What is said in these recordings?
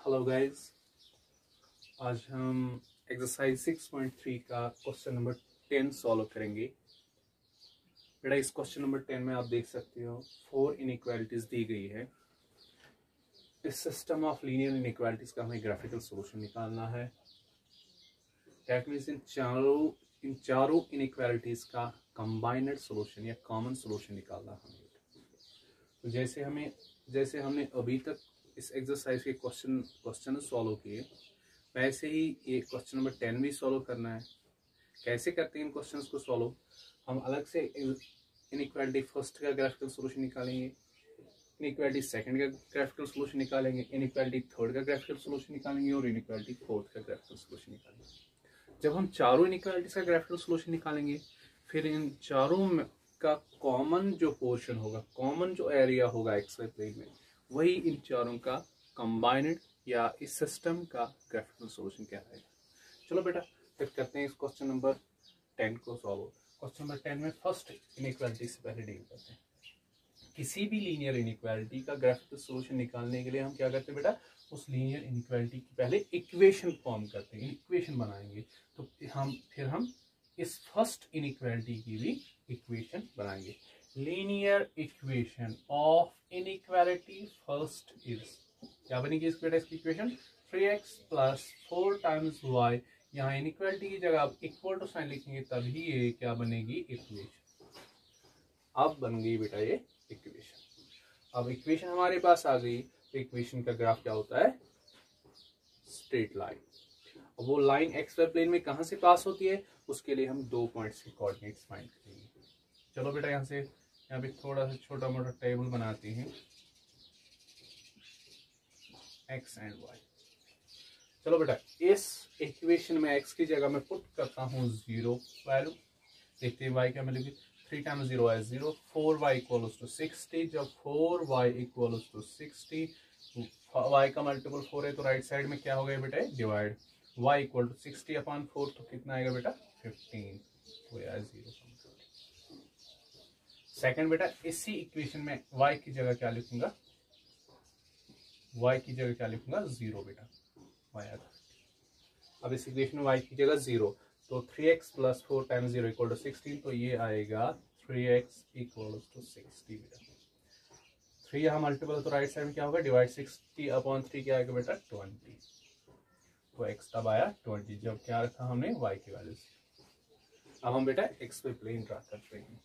Hello guys, आज हम exercise 6.3 का क्वेश्चन नंबर 10 सॉल्व करेंगे। बेटा इस क्वेश्चन नंबर 10 में आप देख सकते हो 4 इनइक्वालिटीज दी गई है। इस सिस्टम ऑफ लीनियर इनइक्वालिटीज का हमें ग्राफिकल सॉल्यूशन निकालना है। दैट मींस इन चारों इनइक्वालिटीज का कंबाइंड सॉल्यूशन या कॉमन सॉल्यूशन निकालना हमें। तो जैसे हमने अभी तक इस एक्सरसाइज के क्वेश्चन सॉल्व किए, वैसे ही ये क्वेश्चन नंबर 10 भी सॉल्व करना है। कैसे करते हैं इन क्वेश्चंस को सॉल्व? हम अलग से इनइक्वालिटी फर्स्ट का ग्राफिकल सॉल्यूशन निकालेंगे, इनइक्वालिटी सेकंड का ग्राफिकल सॉल्यूशन निकालेंगे, इनइक्वालिटी थर्ड का ग्राफिकल सॉल्यूशन निकालेंगे और इनइक्वालिटी फोर्थ का ग्राफिकल सॉल्यूशन निकालेंगे। जब हम चारों इनइक्वालिटीज का ग्राफिकल सॉल्यूशन निकालेंगे, फिर इन चारों का कॉमन जो पोर्शन होगा, कॉमन जो एरिया होगा एक्सवाई प्लेन में, वही इन चारों का कंबाइंड या इस सिस्टम का ग्राफिकल सॉल्यूशन क्या है। चलो बेटा फिर करते हैं इस क्वेश्चन नंबर 10 को सॉल्व। क्वेश्चन नंबर 10 में फर्स्ट इनइक्वालिटी से पहले डील करते हैं। किसी भी लीनियर इनइक्वालिटी का ग्राफिकल सॉल्यूशन निकालने के लिए हम क्या करते हैं बेटा, उस लीनियर इनइक्वालिटी की पहले इक्वेशन फॉर्म करते हैं, इक्वेशन बनाएंगे। तो फिर हम इस फर्स्ट इनइक्वालिटी की भी इक्वेशन बनाएंगे। Linear equation of inequality first is, क्या बनेगी इस बेटा इसकी इक्वेशन? 3x + 4 times y। यहाँ इनइक्वालिटी की जगह आप इक्वल टू साइन लिखेंगे तभी ये क्या बनेगी, इक्वेशन। अब बन गई बेटा ये इक्वेशन। अब इक्वेशन हमारे पास आ गई, तो इक्वेशन का ग्राफ क्या होता है? Straight line. वो लाइन एक्सवाई प्लेन में कहां से पास होती है, उसके लिए हम 2 पॉइंट्स के कोऑर्डिनेट्स फाइंड करेंगे। चलो बेटा यहाँ पे थोड़ा सा छोटा मोटा टेबल बनाते हैं, x एंड y। चलो बेटा इस इक्वेशन में x की जगह मैं पुट करता हूँ 0 वैल्यू। देखते हैं y क्या मिलेगी। 3 टाइम्स 0 है 0, 4y = 60। जब 4y = 60, y का मल्टीपल 4 है तो राइट साइड में क्या हो गया बेटा, डिवाइड। y = 60/4 तो कितना आएगा बेटा, 15। तो यार 0। सेकंड बेटा इसी इक्वेशन में y की जगह क्या लिखूंगा, y की जगह क्या लिखूंगा, 0 बेटा। y आ गया। अब इस इक्वेशन में y की जगह 0, तो 3x + 4 टाइम्स 0 = 16। तो ये आएगा 3x = 60 बेटा। 3 यहाँ मल्टीपल तो राइट साइड में क्या होगा, डिवाइड। 60/3 क्या आएगा बेटा, 20। तो x तब आया 20 जब क्या रखा हमने, y की वैल्यू। अब हम बेटा एक्सवाई प्लेन ड्रा करते हैं।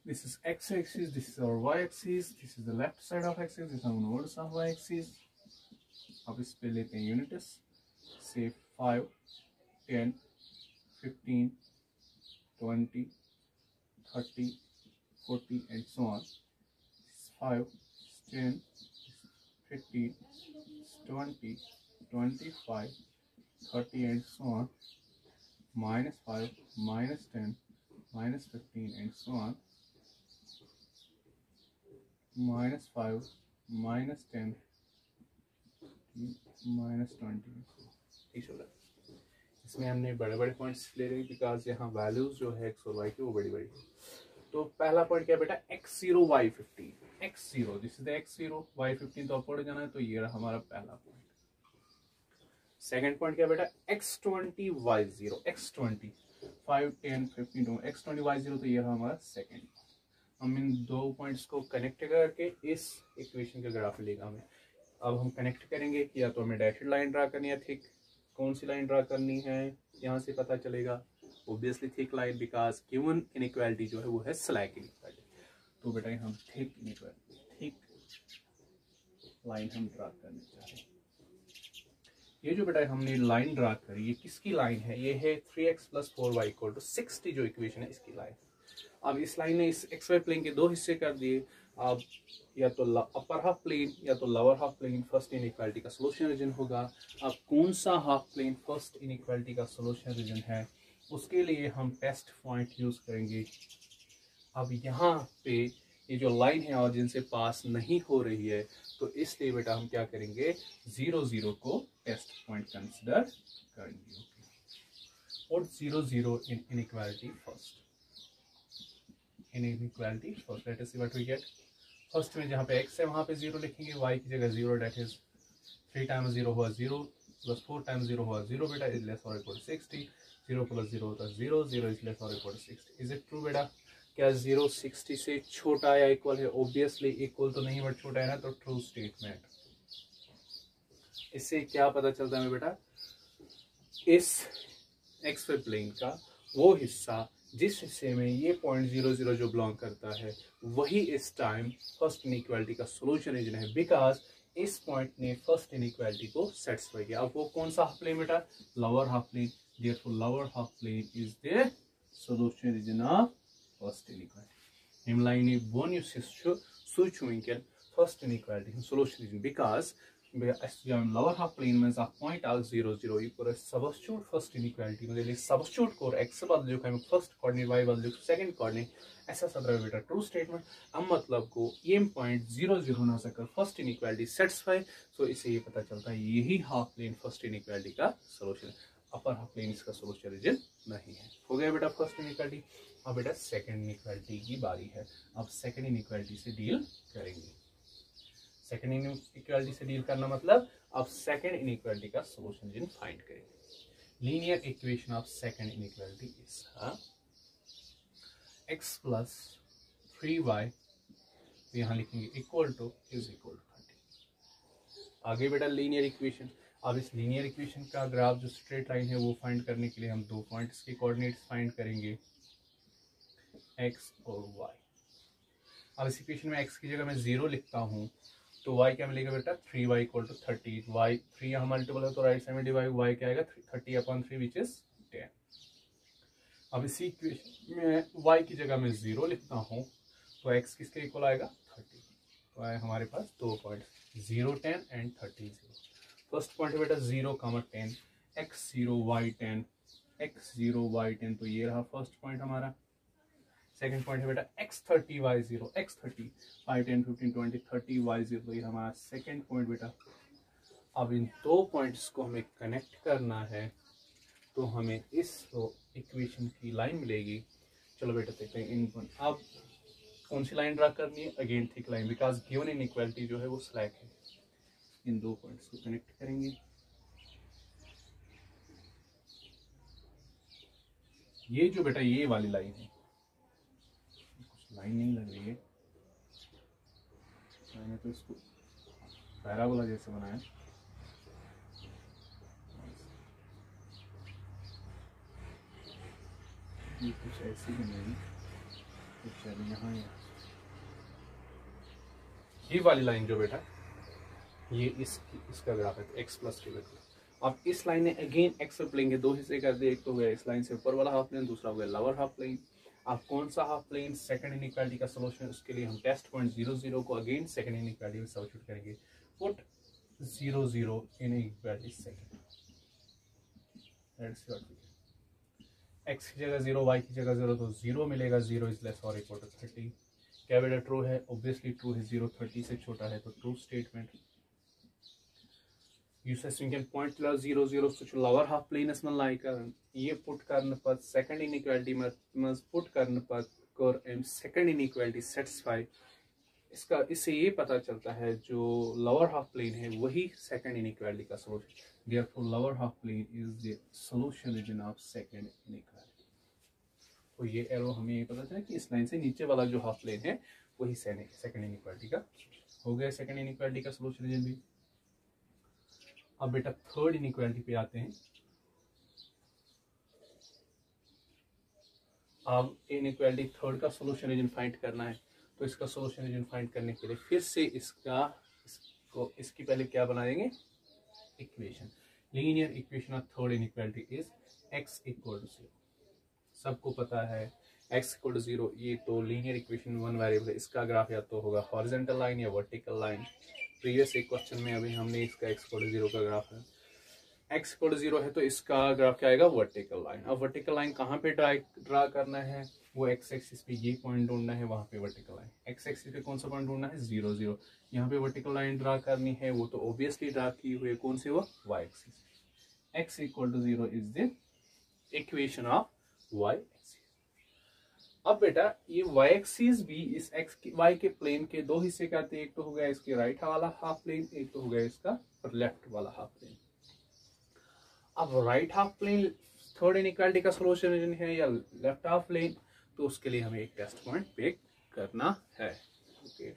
This is x-axis, this is our y-axis, this is the left side of x-axis, this is our nodes of y-axis. अब इस पे लेते हैं यूनिट्स, से 5, 10, 15, 20, 30, 40 and so on. 5, 10, 15, 20, 25, 30 and so on. -5, -10, -15 and so on. -5, -10, -20। ठीक है। इसमें हमने बड़े बड़े पॉइंट्स ले रहे हैं बिकॉज यहाँ वैल्यूज जो है x और y की वो बड़ी बड़ी है। तो पहला पॉइंट क्या बेटा, x0 y15। x0 this is the x0, y15 तो ऊपर जाना है, तो ये रहा हमारा पहला पॉइंट। सेकंड पॉइंट क्या बेटा, x20 y0, x20 5, 10, 15, x20 y0, तो ये रहा हमारा सेकंड। हम इन दो पॉइंट्स को कनेक्ट करके इस इक्वेशन का ग्राफ लेगा हमें। अब हम कनेक्ट करेंगे कि या तो हमें डैशड लाइन ड्रा करनी है, थिक। कौन सी लाइन ड्रा करनी है यहाँ से पता चलेगा, obviously thick line, because given inequality जो है वो है स्लैक इनइक्वालिटी। तो बेटा हम थिक लाइन हम ड्रा करने चाह रहे हैं। ये जो बेटा हमने लाइन ड्रा करी, ये किसकी लाइन है, ये है 3x + 4y = 60 जो इक्वेशन है इसकी लाइन। अब इस लाइन ने इस एक्सवाई प्लेन के दो हिस्से कर दिए। अब या तो अपर हाफ प्लेन या तो lower half plane first inequality का सॉल्यूशन रीजन होगा। अब कौन सा हाफ प्लेन फर्स्ट इनइक्वालिटी का सॉल्यूशन रीजन है, उसके लिए हम टेस्ट पॉइंट यूज करेंगे। अब यहाँ पे ये जो लाइन है ऑरिजिन से पास नहीं हो रही है, तो इसलिए बेटा हम क्या करेंगे, 0, 0 को टेस्ट पॉइंट कंसिडर करेंगे। और 0, 0 in inequality first. inequality. First let us see what we get. First में जहाँ पे x है वहाँ पे 0 लिखेंगे, y की जगह 0, डेट इज 3 टाइम्स 0 हुआ 0 प्लस 4 टाइम्स 0 हुआ 0 बेटा, इज लेस और इक्वल टू 60. 0 प्लस 0 होता है 0, 0 इज लेस और equal to 60. Is it true बेटा? क्या 0 60 से छोटा या इक्वल है? ऑब्वियसली इक्वल तो नहीं बट छोटा है ना, तो ट्रू स्टेटमेंट. इससे क्या पता चलता है बेटा? इस एक्सवाई प्लेन का वो हिस्सा जिस हिस्से में ये .00 जो बिलोंग करता है वही इस टाइम फर्स्ट इनइक्वालिटी का सोल्यूशन रीजन है, बिकॉज इस पॉइंट ने फर्स्ट इनइक्वालिटी को सेटिस्फाई किया. अब वो कौन सा हाफ प्लेन बेटा? Lower half plane. Therefore lower half plane is the solution region of first inequality. Hemline one switch winkel first inequality solution region, because lower half plane में point out 0 0 equal substitute first inequality मतलब substitute को x बदल जो first coordinate y बदल जो second coordinate ऐसा सब रहा बेटा true statement. अब मतलब को ये point 0 0 ना sucker first inequality satisfy, so इसे ये पता चलता है यही half plane first inequality का solution है. अपर हाफ प्लेन इसका सोल्यूशन रीजन नहीं है. हो गया बेटा फर्स्ट इनइक्वालिटी. अब बेटा सेकंड इनइक्वालिटी की बारी है. अब सेकंड इनइक्वालिटी से डील करेंगे. सेकंड इनइक्वालिटी से डील करना मतलब अब सेकंड इनइक्वालिटी का सोल्यूशन रीजन फाइंड करेंगे. Linear equation of second inequality is x plus 3y, तो यहाँ लिखेंगे equal to is equal to 30. आगे बेटा लीनियर इक्वेशन. अब इस लीनियर इक्वेशन का ग्राफ जो स्ट्रेट लाइन है वो फाइंड करने के लिए हम दो पॉइंट्स के कोऑर्डिनेट्स फाइंड करेंगे, x और y. अब इस इक्वेशन में x की जगह मैं 0 लिखता हूँ तो y क्या मिलेगा बेटा? 3y equal to 30. y 3 यहाँ मल्टीपल है तो राइट साइड में डिवाइड y क्या आएगा? 30/3 विच इज 10. अब इसी इक्वेशन में y की जगह मैं 0 लिखता हूँ तो x किसके इक्वल आएगा? 30. तो आए हमारे पास दो पॉइंट 0 10 एंड 30 0. फर्स्ट पॉइंट है बेटा 0, 10, x0 y10, x0 y10, तो ये रहा फर्स्ट पॉइंट हमारा. सेकंड पॉइंट है बेटा x30 y0, x30 y10 15 20 30 y0, तो ये हमारा सेकंड पॉइंट बेटा. अब इन दो पॉइंट्स को हमें कनेक्ट करना है तो हमें इस इक्वेशन की लाइन मिलेगी. चलो बेटा देखते हैं इन. अब कौन सी लाइन ड्रा करनी है? Again thick line, because given inequality जो है वो स्लैक है. इन दो पॉइंट्स को कनेक्ट करेंगे. ये जो बेटा ये वाली लाइन है, कुछ लाइन नहीं लग रही है, मैंने तो इसको पैराबोला जैसे बनाया. ये कुछ ऐसी बनेगी, कुछ यहाँ ये वाली लाइन जो बेटा ये इसका ग्राफ है x प्लस 3. अब इस लाइन ने अगेन x पे लेंगे, दो हिस्से कर दिए. एक तो हुआ इस लाइन से ऊपर वाला हाफ प्लेन, दूसरा हुआ लोअर हाफ प्लेन. अब कौन सा हाफ प्लेन सेकंड इनइक्वालिटी का सॉल्यूशन, उसके लिए हम टेस्ट पॉइंट 0 0 को अगेन सेकंड इनइक्वालिटी में सब्स्टिट्यूट करेंगे. Put 0 0 inequality second. Let's see x की जगह 0 y की जगह 0, तो 0 मिलेगा. 0 इज लेस और इक्वल टू 30. क्या बेटा ट्रू है? ऑब्वियसली ट्रू है. 0 30 से छोटा है तो true statement. Point 0 0 lower half plane ये पुट करने पर सेकंड इनइक्वालिटी में पुट करने पर सेकंड इनइक्वालिटी सेटिस्फाई. इसका इससे ये पता चलता है जो लोअर हाफ प्लेन है वही सेकंड इनइक्वालिटी का solution. Therefore lower half plane is the solution region of second inequality. तो ये एरो हमें ये पता चला कि इस लाइन से नीचे वाला जो हाफ प्लेन है वही सेकंड इनइक्वालिटी का हो गया. सेकंड इनइक्वालिटी का सॉल्यूशन रीजन भी. अब बेटा थर्ड इनइक्वालिटी पे आते हैं. अब इनइक्वालिटी थर्ड का सॉल्यूशन रीजन फाइंड करना है तो इसका सॉल्यूशन रीजन फाइंड करने के लिए फिर से इसकी पहले क्या बना देंगे? Equation. Linear equation of third inequality is x equal to 0. सबको पता है x इक्वल टू 0. ये तो लीनियर इक्वेशन वन वेरिएबल है. इसका ग्राफ या तो होगा हॉरिजॉन्टल लाइन या वर्टिकल लाइन. प्रीवियस एक क्वेश्चन में अभी हमने इसका x इक्वल टू 0 का ग्राफ है. x इक्वल टू 0 है तो इसका ग्राफ क्या आएगा? Vertical line. अब वर्टिकल लाइन कहाँ पे ड्रा करना है? वो x एक्सिस पे ये पॉइंट ढूंढना है, वहां पे वर्टिकल लाइन. x एक्सिस पे कौन सा पॉइंट ढूंढना है? 0 0. यहाँ पे वर्टिकल लाइन ड्रा करनी है, वो तो ऑब्वियसली ड्रा की हुई है. कौन से? वो y axis. x equal to 0 is the equation of y axis. अब बेटा ये y एक्सिस भी इस x की y के प्लेन के दो हिस्से करते हैं, एक तो हो गया इसके राइट वाला हाफ प्लेन, एक तो हो गया इसका लेफ्ट वाला हाफ प्लेन। अब right half plane third inequality का सोल्यूशन है या लेफ्ट हाफ प्लेन, तो उसके लिए हमें एक टेस्ट पॉइंट पिक करना है। ओके,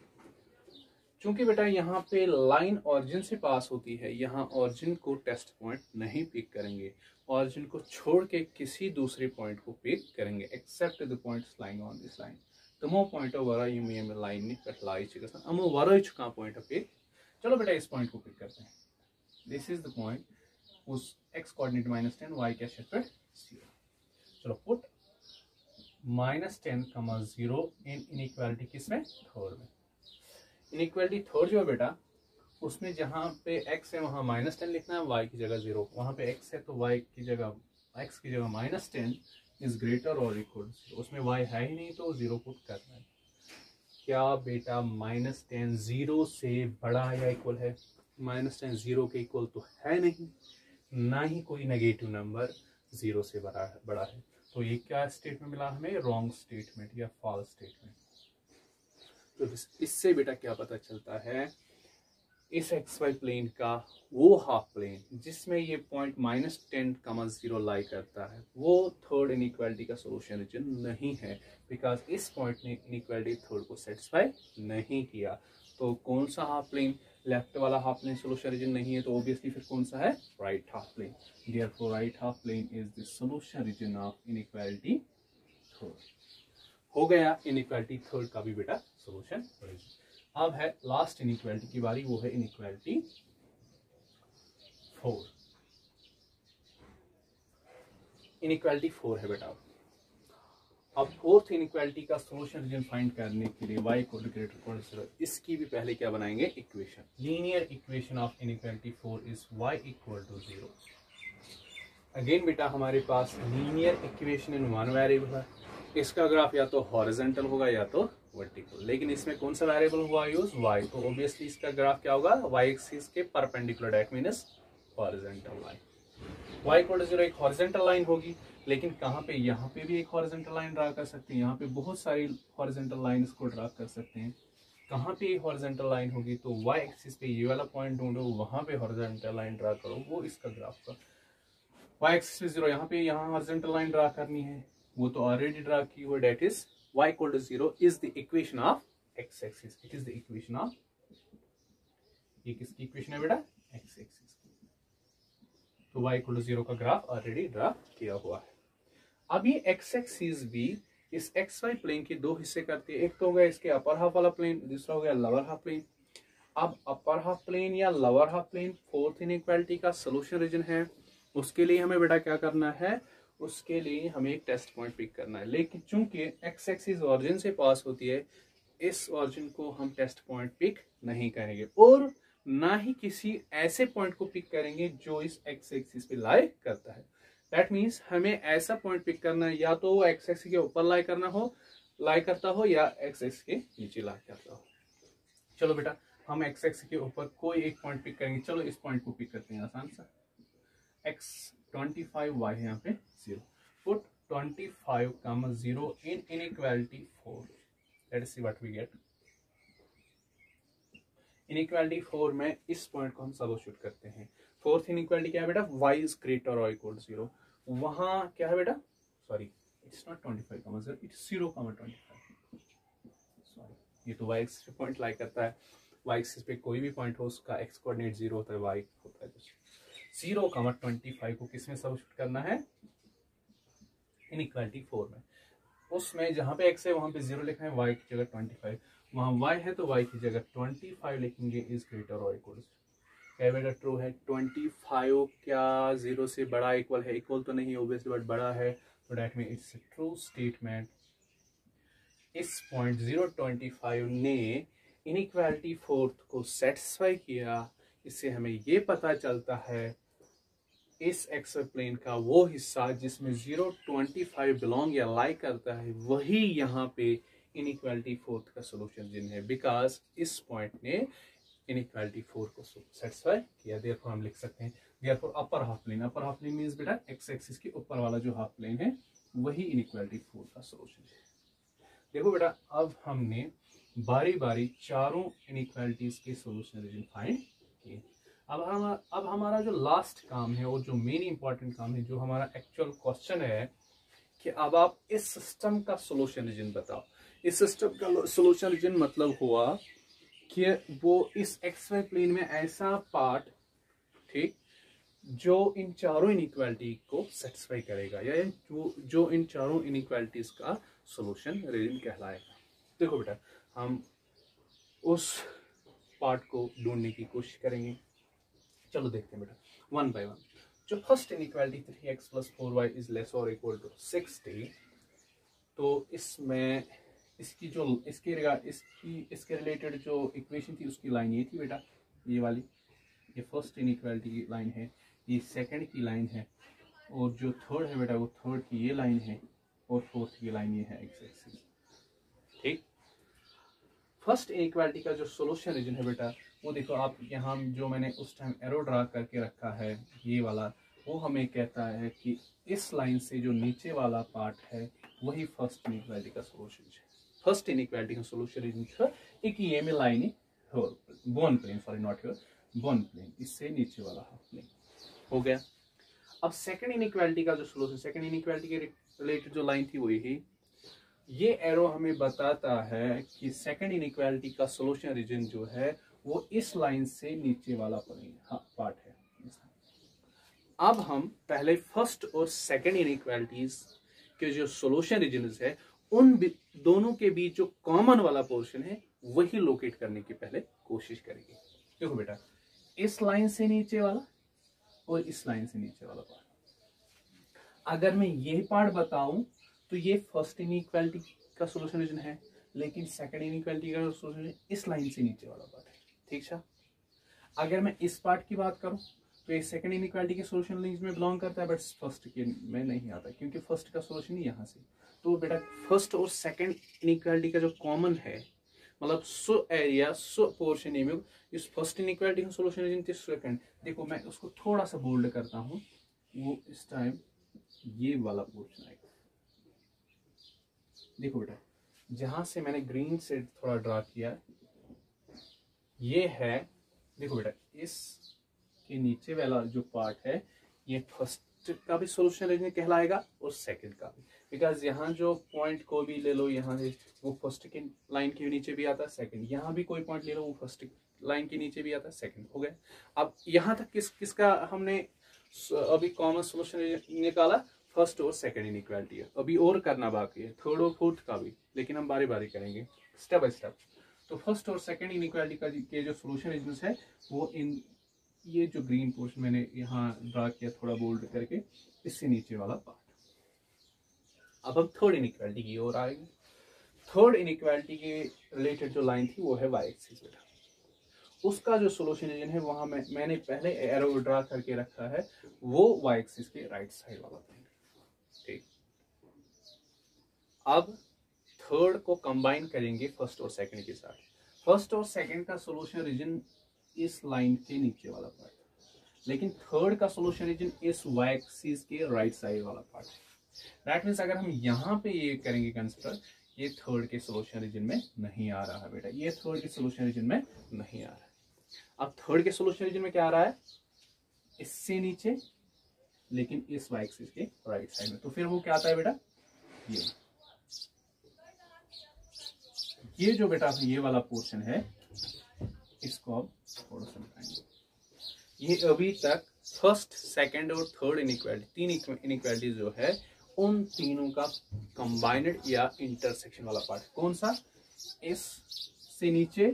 चूंकि बेटा यहाँ पे लाइन ऑरिजिन से पास होती है, यहाँ ऑरिजिन को टेस्ट पॉइंट नहीं पिक करेंगे, ऑरिजिन को छोड़ के किसी दूसरे पॉइंट को पिक करेंगे, except the points lying on this line. तमो पॉइंट वरा ये लाइन ने कटलाई गसान अमो वरई का पॉइंट पिक। चलो बेटा इस पॉइंट को पिक करते हैं। दिस इज द पॉइंट उस x कोऑर्डिनेट -10 y क्या शिफ्टेड 0। चलो पुट -10, 0 इन इनइक्वालिटी किसमें, थर्ड में। इनइक्वालिटी थर्ड जो है बेटा उसमें जहाँ पे x है वहाँ -10 लिखना है, y की जगह 0। वहाँ पे x है तो y की जगह x की जगह -10 इज ग्रेटर और इक्वल, उसमें y है ही नहीं तो 0 पुट करना है। क्या बेटा -10 0 से बड़ा या इक्वल है? -10 0 के इक्वल तो है नहीं, ना ही कोई नेगेटिव नंबर 0 से बड़ा है। तो ये क्या स्टेटमेंट मिला हमें, रॉन्ग स्टेटमेंट या फॉल्स स्टेटमेंट। तो इससे बेटा क्या पता चलता है, इस XY प्लेन का वो हाफ प्लेन जिसमें ये पॉइंट -10, 0 लाई करता है वो थर्ड इनइक्वालिटी का सोल्यूशन रीजन नहीं है, बिकॉज इस पॉइंट ने इनइक्वालिटी थर्ड को सेटिस्फाई नहीं किया। तो कौन सा हाफ प्लेन, लेफ्ट वाला हाफ प्लेन सोल्यूशन रीजन नहीं है, तो ऑब्वियसली फिर कौन सा है, right half plane. Therefore right half plane is the solution region of inequality third. हो गया इनइक्वालिटी थर्ड का भी बेटा सोल्यूशन रीजन। अब है लास्ट इनइक्वालिटी की बारी, वो है इनइक्वालिटी 4। इनइक्वालिटी 4 है बेटा। अब फोर्थ इनइक्वालिटी का सोल्यूशन रीजन फाइंड करने के लिए y equal to greater equal to 0, इसकी भी पहले क्या बनाएंगे, equation. Linear equation of inequality 4 is y equal to 0। Again बेटा हमारे पास linear equation in one variable है, इसका ग्राफ या तो हॉरिजॉन्टल होगा या तो वर्टिकल, लेकिन इसमें कौन सा वेरिएबल हुआ यूज, y, तो ऑब्वियसली इसका ग्राफ क्या होगा, y एक्सिस के perpendicular, that means horizontal line. y equal to 0 एक हॉरिजॉन्टल लाइन होगी, लेकिन कहाँ पे, यहाँ पे भी एक हॉरिजॉन्टल लाइन ड्रा कर सकते हैं, यहाँ पे बहुत सारी हॉरिजॉन्टल लाइंस को ड्रा कर सकते हैं। कहाँ पे हॉरिजॉन्टल लाइन होगी, तो y एक्सिस पे ये वाला पॉइंट ढूंढो, वहां पे हॉरिजॉन्टल लाइन ड्रा करो, वो इसका ग्राफ का। y एक्सिस पे 0, यहाँ पे यहाँ हॉरिजॉन्टल लाइन ड्रा करनी है, वो तो ऑलरेडी ड्रा की हुई, that is y equal to 0 is the equation of x axis, it is the equation of, ये किसकी इक्वेशन है बेटा, x एक्सिस की। तो y इक्वल टू 0 का ग्राफ ऑलरेडी ड्रा किया हुआ है। अब ये x एक्सिस भी इस xy प्लेन के दो हिस्से करती है, एक तो हो गया इसके अपर हाफ वाला प्लेन, दूसरा हो गया लोअर हाफ प्लेन। अब अपर हाफ प्लेन या lower half plane fourth inequality का सोल्यूशन रीजन है, उसके लिए हमें बेटा क्या करना है, उसके लिए हमें एक टेस्ट पॉइंट पिक करना है। लेकिन चूंकि x एक्सिस ऑरिजिन से पास होती है, इस ऑरिजिन को हम टेस्ट पॉइंट पिक नहीं करेंगे और ना ही किसी ऐसे पॉइंट को पिक करेंगे जो इस x एक्सिस पे लाई करता है। दैट मीन्स हमें ऐसा पॉइंट पिक करना है, या तो वो x एक्सिस के ऊपर लाई करता हो या x एक्सिस के नीचे लाई करता हो। चलो बेटा हम x एक्सिस के ऊपर कोई एक पॉइंट पिक करेंगे। चलो इस पॉइंट को पिक करते हैं आसान सा, x 25 y है यहाँ पे 0, put 25, 0 in inequality 4। Let's see what we get. Inequality 4 में इस पॉइंट को हम सब्स्टिट्यूट करते हैं। फोर्थ इनइक्वालिटी क्या है बेटा, y इज ग्रेटर और इक्वल टू 0। वहां क्या है बेटा, sorry it's not 25, 0 it's 0, 25। Sorry ये तो y एक्सिस पे पॉइंट लाई करता है, y एक्सिस पे कोई भी पॉइंट हो उसका x कोऑर्डिनेट 0 होता है, y होता है 0, 25 को किसमें सब्स्टिट्यूट करना है, इनइक्वालिटी 4 में। उसमें जहां पे x है वहां पे 0 लिखना है, y की जगह 25, वहां y है तो y की जगह 25 लिखेंगे, इज ग्रेटर और इक्वल। क्या बेटा ट्रू है, 25 क्या 0 से बड़ा इक्वल है, इक्वल तो नहीं ऑब्वियसली बट बड़ा है, तो that mean it's a true statement. इस पॉइंट 0.25 ने इनइक्वालिटी 4 को सेटिस्फाई किया। इससे हमें ये पता चलता है इस एक्स प्लेन का वो हिस्सा जिसमें 0.25 बिलोंग या लाई करता है, वही यहाँ पे इनइक्वालिटी 4 का सोल्यूशन जिन है, बिकॉज इस पॉइंट ने इनइक्वालिटी 4 को सेटिस्फाई किया। देयरफॉर हम लिख सकते हैं therefore upper half plane means बेटा एक्स एक्सिस के ऊपर वाला जो हाफ प्लेन है वही इनइक्वालिटी 4 का सोल्यूशन है। देखो बेटा, अब हमने बारी बारी चारों इनइक्वालिटीज के सोल्यूशन रीजन फाइंड किए। अब हमारा जो लास्ट काम है और जो मेन इंपॉर्टेंट काम है, जो हमारा एक्चुअल क्वेश्चन है कि अब आप इस सिस्टम का सोल्यूशन रीजन बताओ। इस सिस्टम का सोल्यूशन रीजन मतलब हुआ कि वो इस XY प्लेन में ऐसा पार्ट, ठीक, जो इन चारों इनइक्वालिटी को सेटिस्फाई करेगा, या जो इन चारों इनइक्वालिटीज का सोल्यूशन रीजन कहलाएगा। देखो बेटा, हम उस पार्ट को ढूंढने की कोशिश करेंगे। चलो देखते हैं बेटा, वन बाय वन। जो first inequality 3x + 4y is less और इक्वल टू 60, तो इसमें इसकी जो इसके रिलेटेड जो इक्वेशन थी उसकी लाइन ये थी बेटा, ये वाली, ये फर्स्ट इनइक्वालिटी की लाइन है, ये सेकंड की लाइन है, और जो थर्ड है बेटा वो थर्ड की ये लाइन है, और फोर्थ की लाइन ये है एक्स एक्सिस। ठीक, फर्स्ट इनइक्वालिटी का जो सोल्यूशन रीजन है बेटा, वो देखो आप यहाँ जो मैंने उस टाइम एरो ड्रा करके रखा है, ये वाला, वो हमें कहता है कि इस लाइन से जो नीचे वाला पार्ट है वही फर्स्ट इनइक्वालिटी का सोल्यूशन है। फर्स्ट इनइक्वालिटी का सोल्यूशन रीजन है एक ये में लाइन है बोन प्लेन, सॉरी नॉट हियर, बोन प्लेन, इससे नीचे वाला हाफ प्लेन हो गया। अब सेकंड इनइक्वालिटी का जो सोल्यूशन, सेकंड इनइक्वालिटी के रिलेटेड जो लाइन थी वो यही, ये एरो हमें बताता है कि सेकंड इनइक्वालिटी का सोल्यूशन रीजन जो है वो इस लाइन से नीचे वाला पार्ट है। अब हम पहले फर्स्ट और सेकंड इनइक्वालिटीज के जो सोल्यूशन रीजन्स है उन दोनों के बीच जो कॉमन वाला पोर्शन है वही लोकेट करने की पहले कोशिश करेंगे। देखो बेटा, इस लाइन से नीचे वाला और इस लाइन से नीचे वाला पार्ट, अगर मैं ये पार्ट बताऊं तो ये फर्स्ट इनइक्वालिटी का सोल्यूशन रीजन है, लेकिन सेकंड इनइक्वालिटी का सोल्यूशन इस लाइन से नीचे वाला पार्ट है। ठीक है, अगर मैं इस पार्ट की बात करूं तो ये सेकंड इनइक्वालिटी के सोल्यूशन रीजन में बिलोंग करता है, बट फर्स्ट के में नहीं आता, क्योंकि फर्स्ट का सोल्यूशन ही यहाँ से। तो बेटा फर्स्ट और सेकंड इनइक्वालिटी का जो कॉमन है, मतलब सो एरिया सो पोर्शन में इस फर्स्ट इनइक्वालिटी का सोल्यूशन रीजन सेकंड, देखो मैं उसको थोड़ा सा बोल्ड करता हूँ, वो इस टाइम ये वाला पोर्शन आएगा। देखो बेटा, जहां से मैंने ग्रीन से थोड़ा ड्रा किया ये है, देखो बेटा इस के नीचे वाला जो पार्ट है ये फर्स्ट का भी सोल्यूशन रीजन कहलाएगा और सेकंड का भी, बिकॉज यहाँ जो पॉइंट को भी ले लो, यहाँ से वो फर्स्ट के लाइन के नीचे भी आता है सेकंड, यहाँ भी कोई पॉइंट ले लो वो फर्स्ट लाइन के नीचे भी आता है सेकंड, हो गया। अब यहाँ तक किसका हमने अभी कॉमन सोल्यूशन निकाला, फर्स्ट और सेकंड इनइक्वालिटी है, अभी और करना बाकी है थर्ड और फोर्थ का भी, लेकिन हम बारी बारी करेंगे स्टेप बाय स्टेप। तो फर्स्ट और सेकंड इनइक्वालिटी का के जो सोल्यूशन रीजन है वो इन ये जो ग्रीन पोर्शन मैंने यहाँ ड्रा किया थोड़ा बोल्ड करके, इससे नीचे वाला पार्ट। अब हम थर्ड इनइक्वालिटी की ओर आएंगे। थर्ड इनइक्वालिटी के रिलेटेड जो लाइन थी वो है वाई एक्सिस बेटा, उसका जो सोल्यूशन रीजन है वहां मैंने पहले एरो ड्रा करके रखा है, वो वाई एक्सिस के राइट साइड वाला पॉइंट। ठीक, अब थर्ड को कंबाइन करेंगे फर्स्ट और सेकंड के साथ। फर्स्ट और सेकंड का सोल्यूशन रीजन इस लाइन के नीचे वाला पार्ट, लेकिन थर्ड का सोल्यूशन रीजन इस वाई एक्सिस के राइट साइड वाला पार्ट है। दैट मींस अगर हम यहाँ पे ये करेंगे कंसिडर, ये थर्ड के सोल्यूशन रीजन में नहीं आ रहा है बेटा, ये थर्ड के सोल्यूशन रीजन में नहीं आ रहा है। अब थर्ड के सोल्यूशन रीजन में क्या आ रहा है, इससे नीचे, लेकिन इस वाई एक्सिस के राइट साइड में। तो फिर वो क्या आता है बेटा, ये जो बेटा ये वाला पोर्शन है, इसको अब थोड़ा सा दिखाएंगे। ये अभी तक फर्स्ट सेकंड और थर्ड इनइक्वालिटी, तीन इनइक्वालिटी जो है उन तीनों का कंबाइंड या इंटरसेक्शन वाला पार्ट, कौन सा, इस से नीचे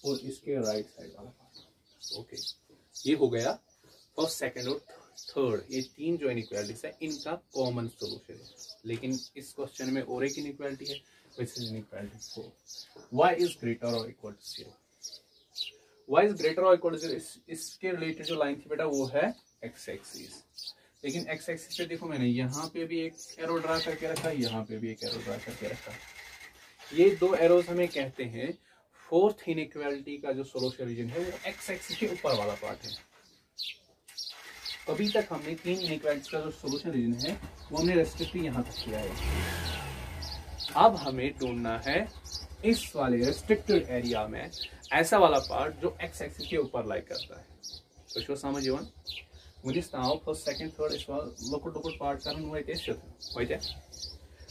और इसके राइट साइड वाला पार्ट। ओके, ये हो गया फर्स्ट सेकंड और थर्ड, ये तीन जो इनइक्वालिटीज है इनका कॉमन सोल्यूशन है। लेकिन इस क्वेश्चन में और एक इनइक्वालिटी है, which is inequality 4. y is greater or equal to 0. y is greater or equal to 0, इसके रिलेटेड जो लाइन थी बेटा वो है x एक्सिस। लेकिन x एक्सिस पे देखो मैंने यहाँ पे भी एक एरो ड्रा करके रखा, यहाँ पे भी एक एरो ड्रा करके रखा। ये दो एरोज हमें कहते हैं फोर्थ इनइक्वालिटी का जो सोल्यूशन रीजन है वो x एक्सिस के ऊपर वाला पार्ट है। अभी तक हमने तीन इनइक्वालिटीज का जो सोल्यूशन रीजन है वो हमने रेस्ट्रिक्ट यहाँ तक किया है। अब हमें ढूंढना है इस वाले रेस्ट्रिक्टेड एरिया में ऐसा वाला पार्ट जो एक्स एक्सिस के ऊपर लाई करता है। तो शो समझ यवन वनिस ताव फर्स्ट सेकंड थर्ड इस लकुट लकुट पार्ट करन वो टेस्ट होते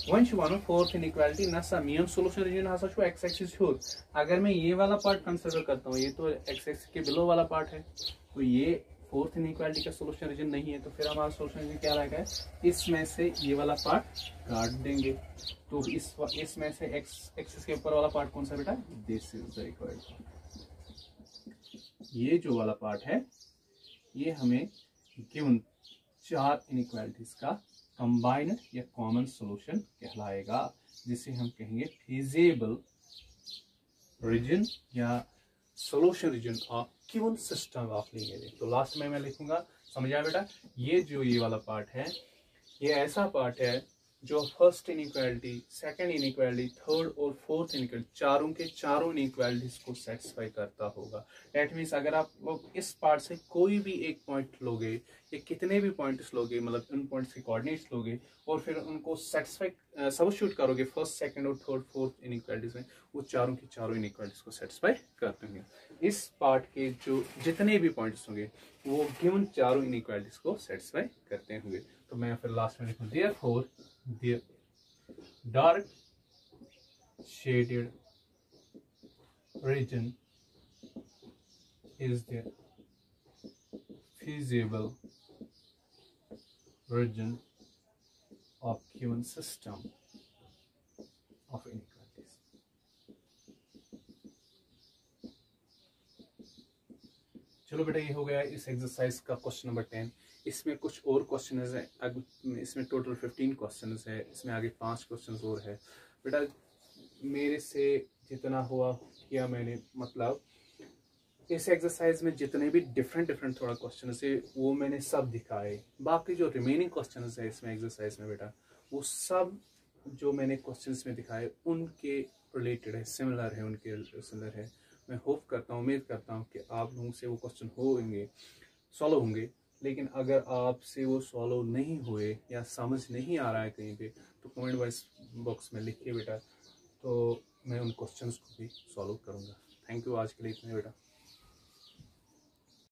वन वन फोर्थ इनइक्वालिटी नसा मेन सॉल्यूशन रीजन हसा छो एक्स एक्सिस हो। अगर मैं ये वाला पार्ट कंसीडर करता हूँ, ये तो एक्स एक्सिस के बिलो वाला पार्ट है, तो ये फोर्थ इनइक्वालिटी का सॉल्यूशन रीजन नहीं है, तो फिर हमारा सॉल्यूशन रीजन क्या रहेगा, इसमें से ये वाला पार्ट काट देंगे। तो इसमें से एक्स एक्सिस के ऊपर वाला पार्ट कौन सा बेटा, दिस इज द इक्वल। ये जो वाला पार्ट है ये हमें गिवन चार इनइक्वालिटीज का कंबाइनड या कॉमन सॉल्यूशन कहलाएगा, जिसे हम कहेंगे फिजिबल रीजन या solution region of given system of linear. तो लास्ट में मैं लिखूंगा, समझ आया बेटा, ये जो ये वाला पार्ट है ये ऐसा पार्ट है जो first inequality, second inequality, third और फोर्थ इनइक्वालिटी, चारों के चारों इनइक्वालिटीज को सेटिस्फाई करता होगा। दैट मीन्स अगर आप लोग इस पार्ट से कोई भी एक पॉइंट लोगे या कितने भी पॉइंट्स लोगे, मतलब उन पॉइंट्स के कोऑर्डिनेट्स लोगे और फिर उनको सेटिस्फाई सब्स्टिट्यूट करोगे फर्स्ट सेकंड और थर्ड फोर्थ इनइक्वालिटीज में, वो चारों की चारों इनइक्वालिटीज को सेटिस्फाई करते होंगे। इस पार्ट के जो जितने भी पॉइंट्स होंगे वो गिवन चारों इनइक्वालिटीज को सेटिस्फाई करते होंगे। तो मैं फिर लास्ट में लिखूं therefore the dark shaded region is the feasible region of given system of inequalities। चलो बेटा, ये हो गया इस एक्सरसाइज का क्वेश्चन नंबर 10। इसमें कुछ और क्वेश्चन है, इसमें टोटल 15 क्वेश्चन है, इसमें आगे 5 क्वेश्चन और है। बेटा मेरे से जितना हुआ किया मैंने, मतलब इस एक्सरसाइज में जितने भी डिफरेंट थोड़ा क्वेश्चन है वो मैंने सब दिखाए। बाकी जो रिमेनिंग क्वेश्चन है इसमें एक्सरसाइज में बेटा, वो सब जो मैंने क्वेश्चन में दिखाए उनके रिलेटेड है, सिमिलर है, उनके सिमिलर है। मैं होप करता हूँ, उम्मीद करता हूँ कि आप लोगों से वो क्वेश्चन होंगे, सॉल्व होंगे। लेकिन अगर आपसे वो सॉल्व नहीं हुए या समझ नहीं आ रहा है कहीं पे, तो कमेंट बॉक्स में लिखिए बेटा, तो मैं उन क्वेश्चंस को भी सॉल्व करूँगा। थैंक यू, आज के लिए इतना बेटा।